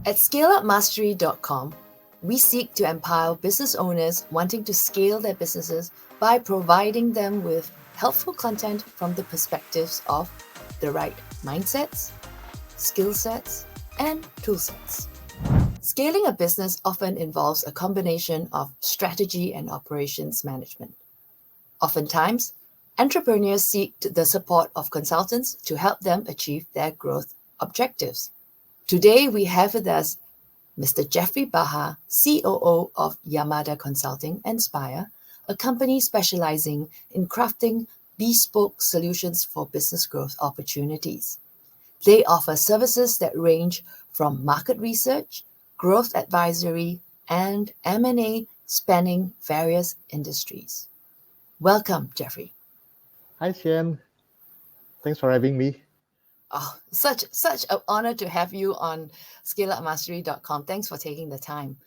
At ScaleUpMastery.com, we seek to empower business owners wanting to scale their businesses by providing them with helpful content from the perspectives of the right mindsets, skill sets, and tool sets. Scaling a business often involves a combination of strategy and operations management. Oftentimes, entrepreneurs seek the support of consultants to help them achieve their growth objectives. Today, we have with us Mr. Jeffrey Bahar, COO of Yamada Consulting and Spire, a company specializing in crafting bespoke solutions for business growth opportunities. They offer services that range from market research, growth advisory, and M&A spanning various industries. Welcome, Jeffrey. Hi, Xian. Thanks for having me. Oh, such an honor to have you on ScaleUpMastery.com. Thanks for taking the time.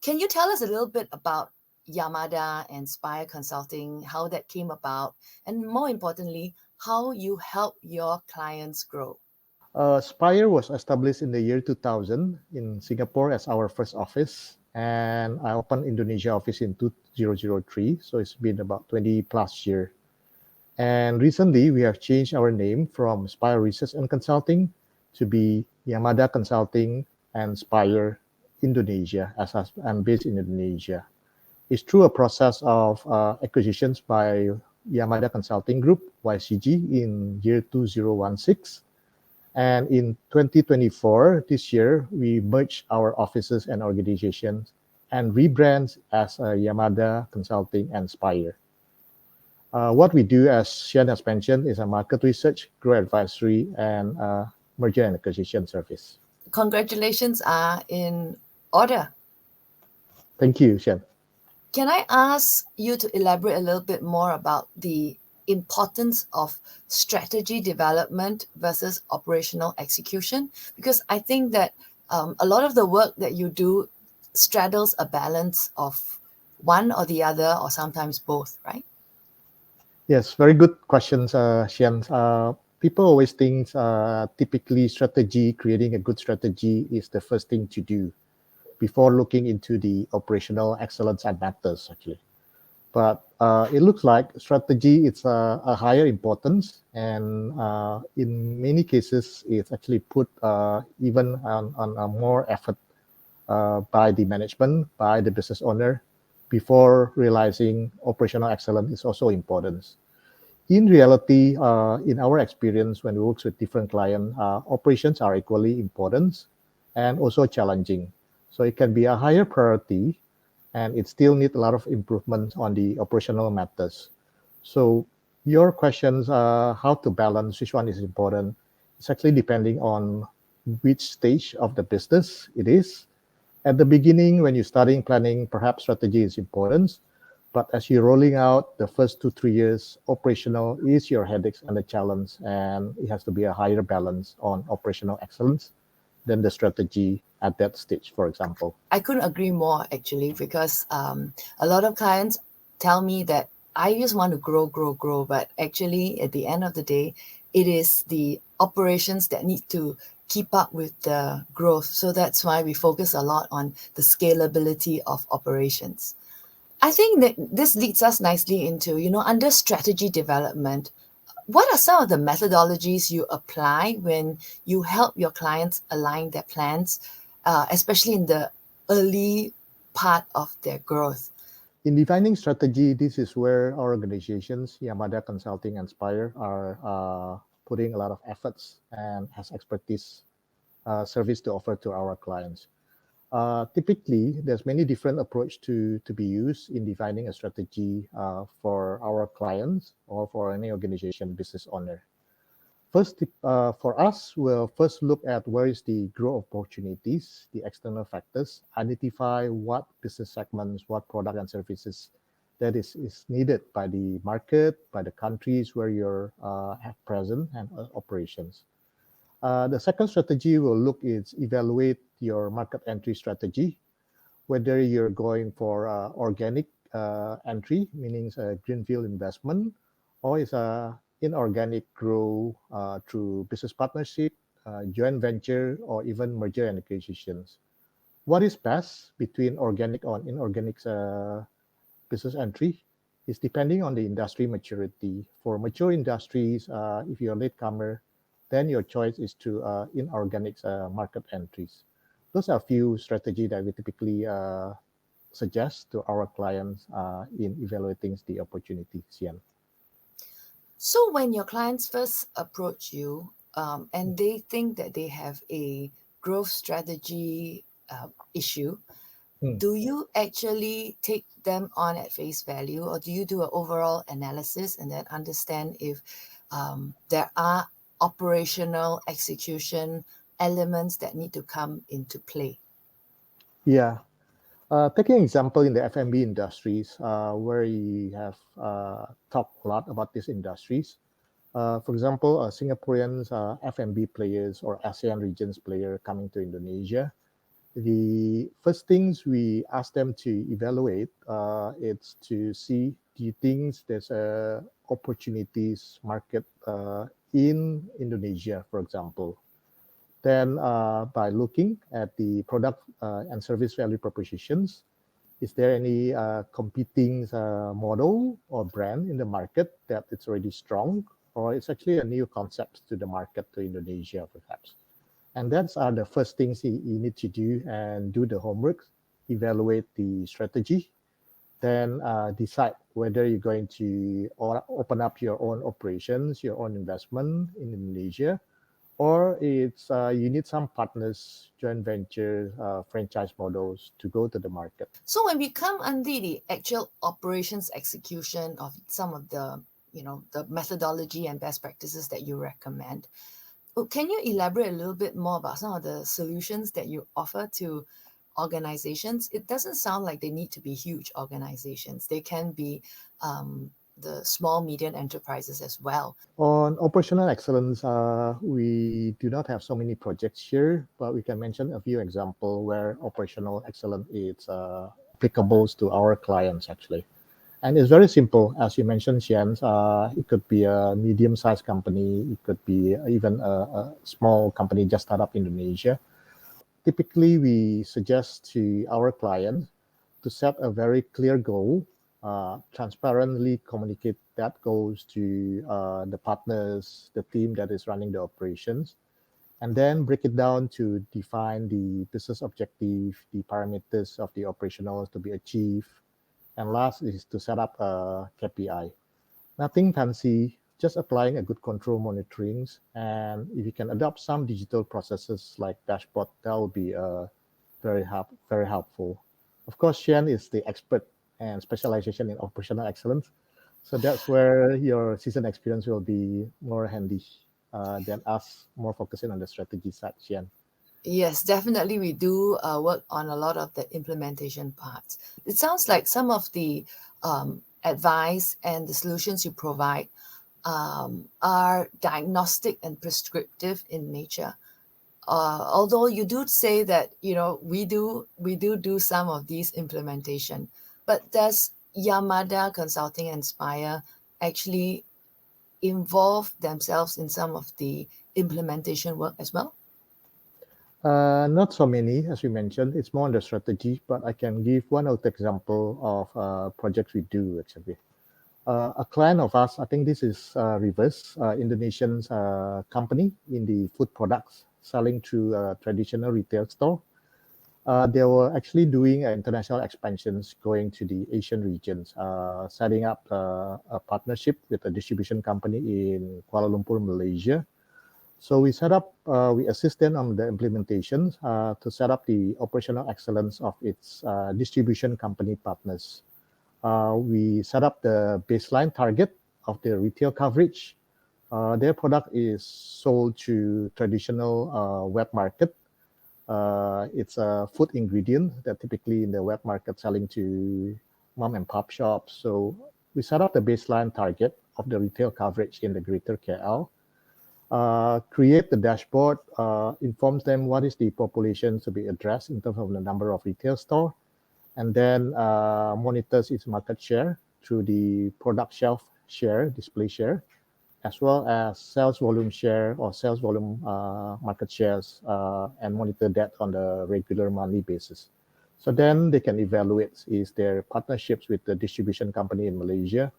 Can you tell us a little bit about Yamada and Spire Consulting, how that came about, and more importantly, how you help your clients grow? Spire was established in the year 2000 in Singapore as our first office, and I opened Indonesia office in 2003. So it's been about 20 plus years. And recently, we have changed our name from Spire Research and Consulting to be Yamada Consulting and Spire Indonesia, as I'm based in Indonesia. It's through a process of acquisitions by Yamada Consulting Group, YCG, in year 2016. And in 2024, this year, we merged our offices and organizations and rebrands as Yamada Consulting and Spire. What we do, as Xian has mentioned, is a market research, growth advisory, and merger and acquisition service. Congratulations are in order. Thank you, Xian. Can I ask you to elaborate a little bit more about the importance of strategy development versus operational execution? Because I think that a lot of the work that you do straddles a balance of one or the other, or sometimes both, right? Yes, very good questions, Xian. People always think typically creating a good strategy is the first thing to do before looking into the operational excellence and matters, actually. But it looks like strategy is a higher importance, and in many cases, it's actually put even on a more effort by the management, by the business owner, before realizing operational excellence is also important. In reality, in our experience, when we work with different clients, operations are equally important and also challenging. So it can be a higher priority, and it still needs a lot of improvement on the operational matters. So your questions, how to balance which one is important, it's actually depending on which stage of the business it is. At the beginning, when you're starting planning, perhaps strategy is important. But as you're rolling out the first 2-3 years, operational is your headaches and the challenge, and it has to be a higher balance on operational excellence than the strategy at that stage, for example. I couldn't agree more, actually, because a lot of clients tell me that I just want to grow, but actually at the end of the day, it is the operations that need to keep up with the growth. So that's why we focus a lot on the scalability of operations. I think that this leads us nicely into, under strategy development, what are some of the methodologies you apply when you help your clients align their plans, especially in the early part of their growth? In defining strategy, this is where our organizations, Yamada Consulting and Spire, are putting a lot of efforts and has expertise service to offer to our clients. Typically, there's many different approach to be used in defining a strategy for our clients or for any organization business owner. First, for us, we'll first look at where is the growth opportunities, the external factors, identify what business segments, what product and services that is needed by the market, by the countries where you're have present and operations. The second strategy we'll look is evaluate your market entry strategy, whether you're going for organic entry, meaning a greenfield investment, or is a inorganic growth through business partnership, joint venture, or even merger and acquisitions. What is best between organic or inorganic business entry is depending on the industry maturity. For mature industries, if you're a latecomer, then your choice is to inorganic market entries. Those are a few strategies that we typically suggest to our clients in evaluating the opportunity, Sian. So when your clients first approach you and they think that they have a growth strategy issue, Mm. do you actually take them on at face value, or do you do an overall analysis and then understand if there are operational execution elements that need to come into play? Yeah. Taking an example in the F&B industries, where you have talked a lot about these industries. For example, Singaporeans F&B players or ASEAN regions player coming to Indonesia. The first things we ask them to evaluate is to see, do you think there's a opportunities market in Indonesia, for example. Then by looking at the product and service value propositions, is there any competing model or brand in the market that it's already strong, or it's actually a new concept to the market, to Indonesia perhaps? And that's are the first things you need to do, and do the homework, evaluate the strategy, then decide whether you're going to open up your own operations, your own investment in Indonesia, or it's you need some partners, joint ventures, franchise models to go to the market. So when we come under the actual operations execution of some of the, the methodology and best practices that you recommend, can you elaborate a little bit more about some of the solutions that you offer to organizations? It doesn't sound like they need to be huge organizations. They can be the small, medium enterprises as well. On operational excellence, we do not have so many projects here, but we can mention a few examples where operational excellence is applicable to our clients actually. And it's very simple, as you mentioned, Xian. It could be a medium-sized company. It could be even a small company just started up in Indonesia. Typically, we suggest to our clients to set a very clear goal, transparently communicate that goals to the partners, the team that is running the operations, and then break it down to define the business objective, the parameters of the operationals to be achieved, and last is to set up a KPI. Nothing fancy, just applying a good control monitorings. And if you can adopt some digital processes like dashboard, that will be very helpful. Of course, Xian is the expert and specialization in operational excellence. So that's where your season experience will be more handy than us more focusing on the strategy side, Xian. Yes, definitely. We do work on a lot of the implementation parts. It sounds like some of the advice and the solutions you provide are diagnostic and prescriptive in nature. Although you do say that we do some of these implementation, but does Yamada Consulting and Spire actually involve themselves in some of the implementation work as well? Not so many, as we mentioned. It's more on the strategy, but I can give one out example of projects we do actually. A client of us, I think this is Reverse, Indonesian company in the food products, selling through a traditional retail store. They were actually doing international expansions, going to the Asian regions, setting up a partnership with a distribution company in Kuala Lumpur, Malaysia. So we assist them on the implementations to set up the operational excellence of its distribution company partners. We set up the baseline target of the retail coverage. Their product is sold to traditional wet market. It's a food ingredient that typically in the wet market selling to mom and pop shops. So we set up the baseline target of the retail coverage in the greater KL. Create the dashboard, informs them what is the population to be addressed in terms of the number of retail store, and then monitors its market share through the product shelf share, display share, as well as sales volume share or sales volume market shares, and monitor that on a regular monthly basis. So then they can evaluate is their partnerships with the distribution company in Malaysia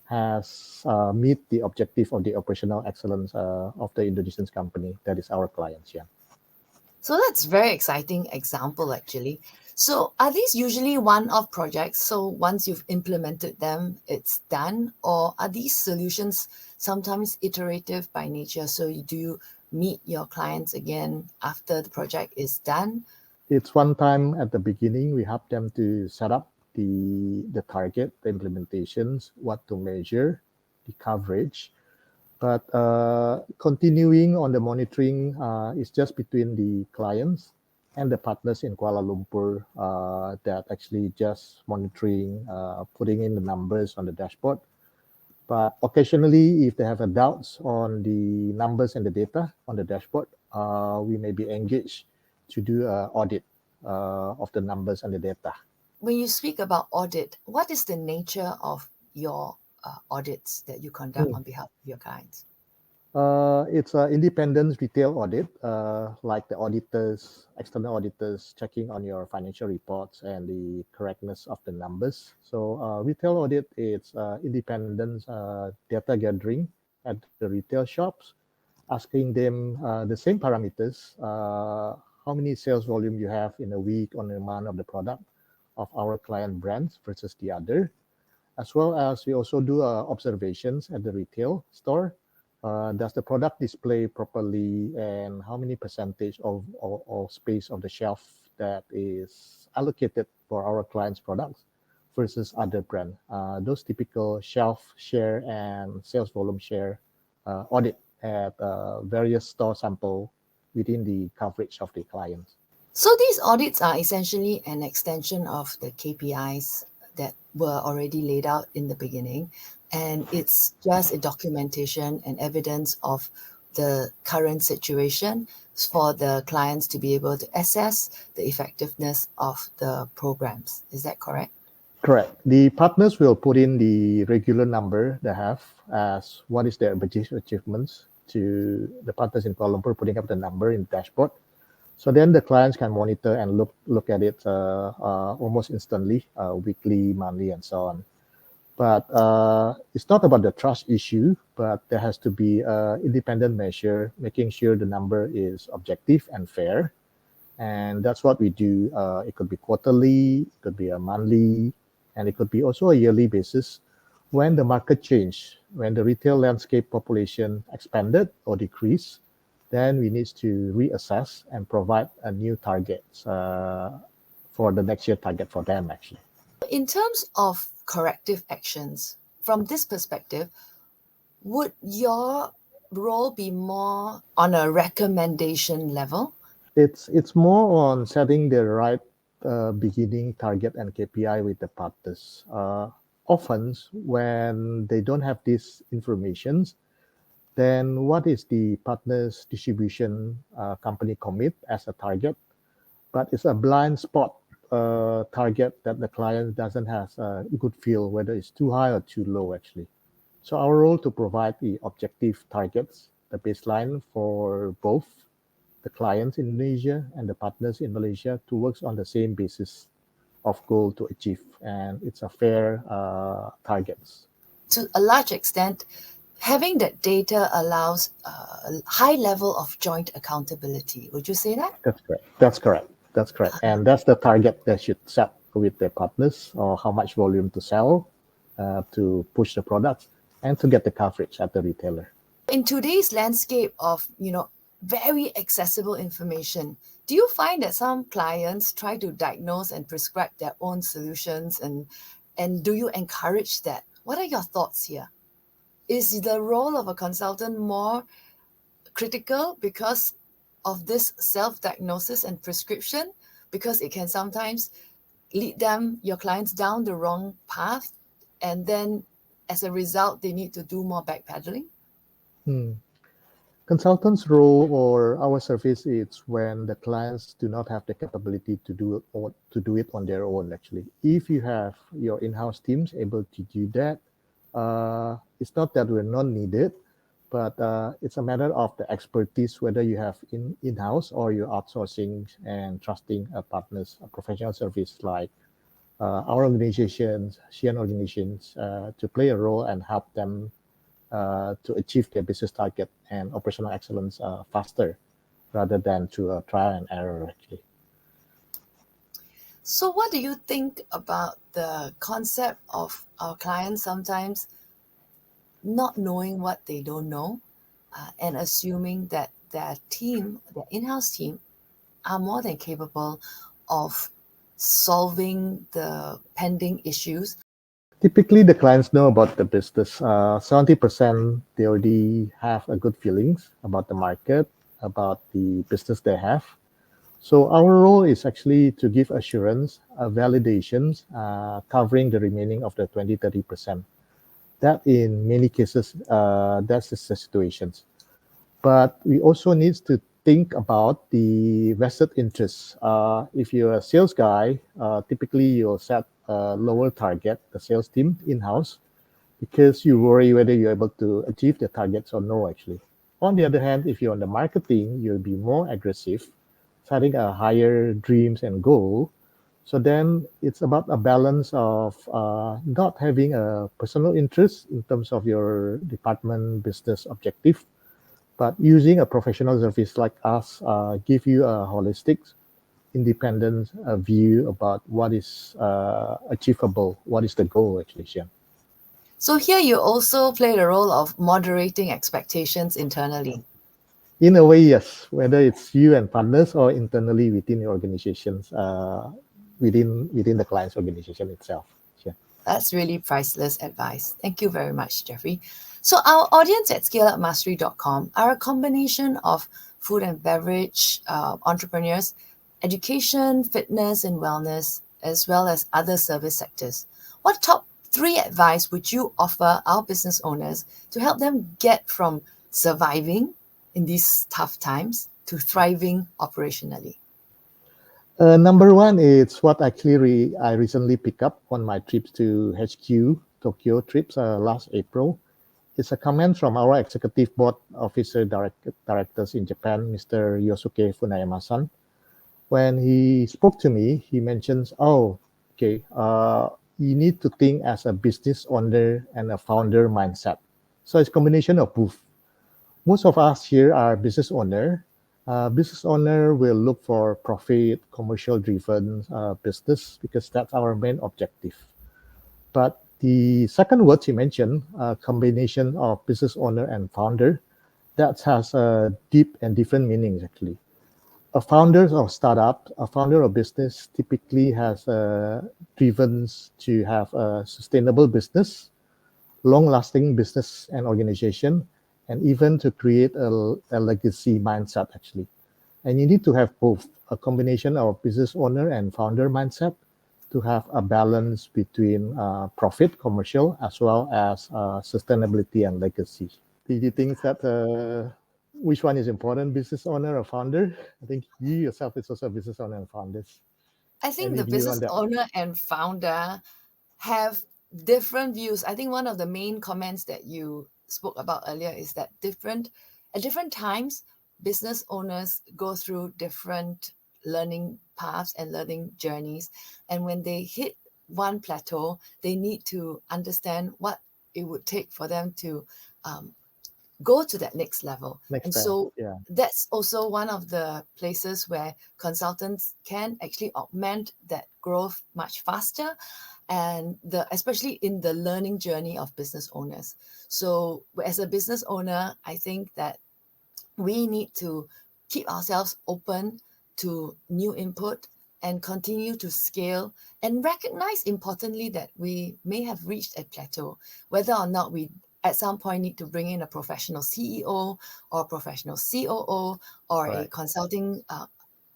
has meet the objective of the operational excellence of the Indonesian company that is our clients. Yeah. So that's very exciting example actually. So are these usually one-off projects? So once you've implemented them, it's done, or are these solutions sometimes iterative by nature? So do you meet your clients again after the project is done? It's one time at the beginning, we help them to set up the target, the implementations, what to measure, the coverage. But continuing on the monitoring is just between the clients and the partners in Kuala Lumpur that actually just monitoring, putting in the numbers on the dashboard. But occasionally, if they have a doubts on the numbers and the data on the dashboard, we may be engaged to do an audit of the numbers and the data. When you speak about audit, what is the nature of your audits that you conduct on behalf of your clients? It's an independent retail audit, like the auditors, external auditors checking on your financial reports and the correctness of the numbers. So retail audit is independent data gathering at the retail shops, asking them the same parameters, how many sales volume you have in a week or a month of the product of our client brands versus the other, as well as we also do observations at the retail store. Does the product display properly, and how many percentage of space of the shelf that is allocated for our clients' products versus other brand? Those typical shelf share and sales volume share audit at various store sample within the coverage of the clients. So these audits are essentially an extension of the KPIs that were already laid out in the beginning, and it's just a documentation and evidence of the current situation for the clients to be able to assess the effectiveness of the programs. Is that correct? Correct. The partners will put in the regular number they have as what is their achievements to the partners in Kuala Lumpur, putting up the number in the dashboard. So then the clients can monitor and look at it almost instantly, weekly, monthly, and so on. But it's not about the trust issue, but there has to be an independent measure, making sure the number is objective and fair. And that's what we do. It could be quarterly, it could be a monthly, and it could be also a yearly basis. When the market change, when the retail landscape population expanded or decreased, then we need to reassess and provide a new targets for the next year target for them actually. In terms of corrective actions, from this perspective, would your role be more on a recommendation level? It's more on setting the right beginning target and KPI with the partners. Often when they don't have these informations, then what is the partner's distribution company commit as a target? But it's a blind spot target that the client doesn't have a good feel whether it's too high or too low actually. So our role to provide the objective targets, the baseline for both the clients in Indonesia and the partners in Malaysia to work on the same basis of goal to achieve, and it's a fair targets. To a large extent, having that data allows a high level of joint accountability. Would you say that? That's correct. That's correct. That's correct. And that's the target they should set with their partners, or how much volume to sell, to push the products, and to get the coverage at the retailer. In today's landscape of, very accessible information, do you find that some clients try to diagnose and prescribe their own solutions, and do you encourage that? What are your thoughts here? Is the role of a consultant more critical because of this self-diagnosis and prescription, because it can sometimes lead your clients down the wrong path, and then as a result they need to do more backpedaling? Consultants' role or our service is when the clients do not have the capability to do it or to do it on their own. Actually, if you have your in-house teams able to do that, it's not that we're not needed, but it's a matter of the expertise, whether you have in-house or you're outsourcing and trusting partners, a professional service like our organizations, Xian organizations, to play a role and help them to achieve their business target and operational excellence faster rather than through trial and error, actually. So, what do you think about the concept of our clients sometimes not knowing what they don't know and assuming that their team, their in-house team, are more than capable of solving the pending issues? Typically, the clients know about the business. 70% they already have a good feelings about the market, about the business they have. So our role is actually to give assurance, validations, covering the remaining of the 20-30%. That in many cases, that's the situations. But we also need to think about the vested interests. If you're a sales guy, typically you'll set a lower target, the sales team in-house, because you worry whether you're able to achieve the targets or no, actually. On the other hand, if you're on the marketing, you'll be more aggressive, setting a higher dreams and goal. So then it's about a balance of not having a personal interest in terms of your department business objective, but using a professional service like us give you a holistic, independent view about what is achievable, what is the goal actually, Xian. So, here you also play the role of moderating expectations internally. In a way, yes, whether it's you and partners or internally within your organizations, within the client's organization itself. Xian. That's really priceless advice. Thank you very much, Jeffrey. So, our audience at scaleupmastery.com are a combination of food and beverage entrepreneurs, education, fitness, and wellness, as well as other service sectors. What top three advice would you offer our business owners to help them get from surviving in these tough times to thriving operationally? Number one is what I recently picked up on my trips to HQ Tokyo trips last April. It's a comment from our executive board officer directors in Japan, Mr. Yosuke Funayama-san. When he spoke to me, he mentions, "Oh, okay, you need to think as a business owner and a founder mindset." So it's a combination of both. Most of us here are business owner. Business owner will look for profit, commercial driven business because that's our main objective. But the second word you mentioned, combination of business owner and founder, that has a deep and different meanings actually. A founder of startup, a founder of business typically has driven to have a sustainable business, long-lasting business and organization, and even to create a legacy mindset actually. And you need to have both a combination of business owner and founder mindset to have a balance between profit, commercial, as well as sustainability and legacy. Do you think that which one is important, business owner or founder? I think you yourself is also a business owner and founders. I think Any the view on business that? owner and founder have different views. I think one of the main comments that you spoke about earlier is that at different times, business owners go through different learning paths and learning journeys. And when they hit one plateau, they need to understand what it would take for them to go to that next level. Next And step, so yeah, that's also one of the places where consultants can actually augment that growth much faster, and especially in the learning journey of business owners. So as a business owner, I think that we need to keep ourselves open to new input and continue to scale and recognize importantly that we may have reached a plateau, whether or not we at some point need to bring in a professional CEO or a professional COO or a correct. consulting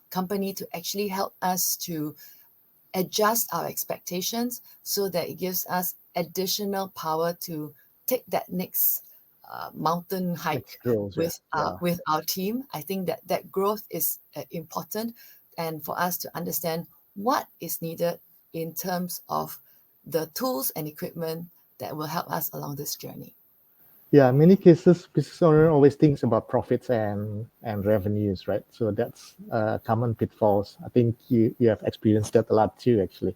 company to actually help us to adjust our expectations so that it gives us additional power to take that next mountain Next hike growth, yeah, yeah. with our team. I think that that growth is important, and for us to understand what is needed in terms of the tools and equipment that will help us along this journey. Yeah, in many cases, business owner always thinks about profits and revenues, right? So that's common pitfalls. I think you have experienced that a lot too, actually.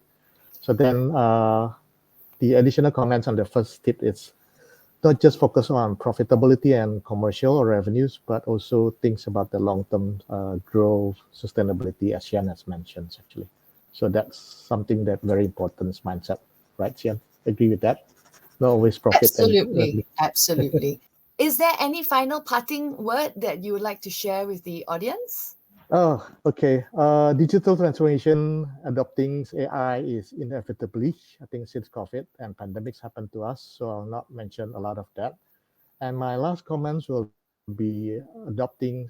So then the additional comments on the first tip is not just focus on profitability and commercial or revenues, but also thinks about the long-term growth, sustainability, as Xian has mentioned, actually. So that's something that very important mindset, right, Xian? Agree with that? Not always profit and revenue. Absolutely. Absolutely. Is there any final parting word that you would like to share with the audience? Oh, okay. Digital transformation adopting AI is inevitably, I think, since COVID and pandemics happened to us. So I'll not mention a lot of that. And my last comments will be adopting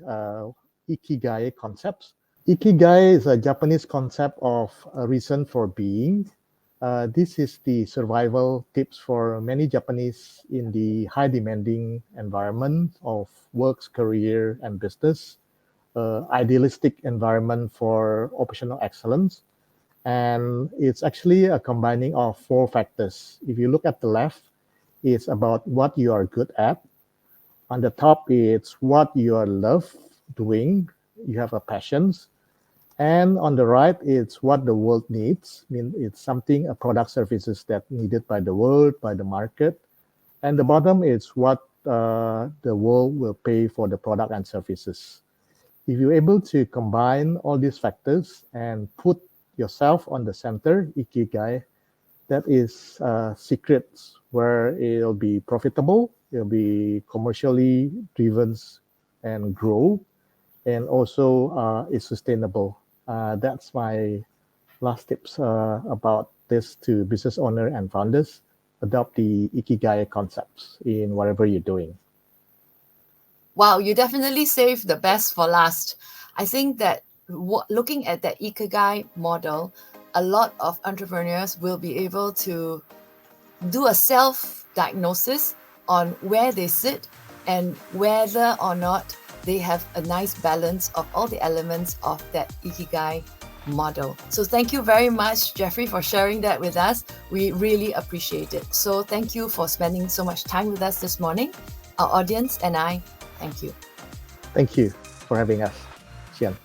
Ikigai concepts. Ikigai is a Japanese concept of a reason for being. This is the survival tips for many Japanese in the high demanding environment of works, career, and business. Idealistic environment for operational excellence. And it's actually a combining of four factors. If you look at the left, it's about what you are good at. On the top, it's what you love doing. You have a passion. And on the right, it's what the world needs. I mean, it's something, a product services that needed by the world, by the market. And the bottom is what the world will pay for the product and services. If you're able to combine all these factors and put yourself on the center, Ikigai, that is secrets where it'll be profitable, it'll be commercially driven and grow, and also is sustainable. That's my last tips about this to business owner and founders. Adopt the Ikigai concepts in whatever you're doing. Wow, you definitely saved the best for last. I think that looking at that Ikigai model, a lot of entrepreneurs will be able to do a self diagnosis on where they sit and whether or not they have a nice balance of all the elements of that Ikigai model. So thank you very much, Jeffrey, for sharing that with us. We really appreciate it. So thank you for spending so much time with us this morning. Our audience and I, thank you. Thank you for having us, Xian.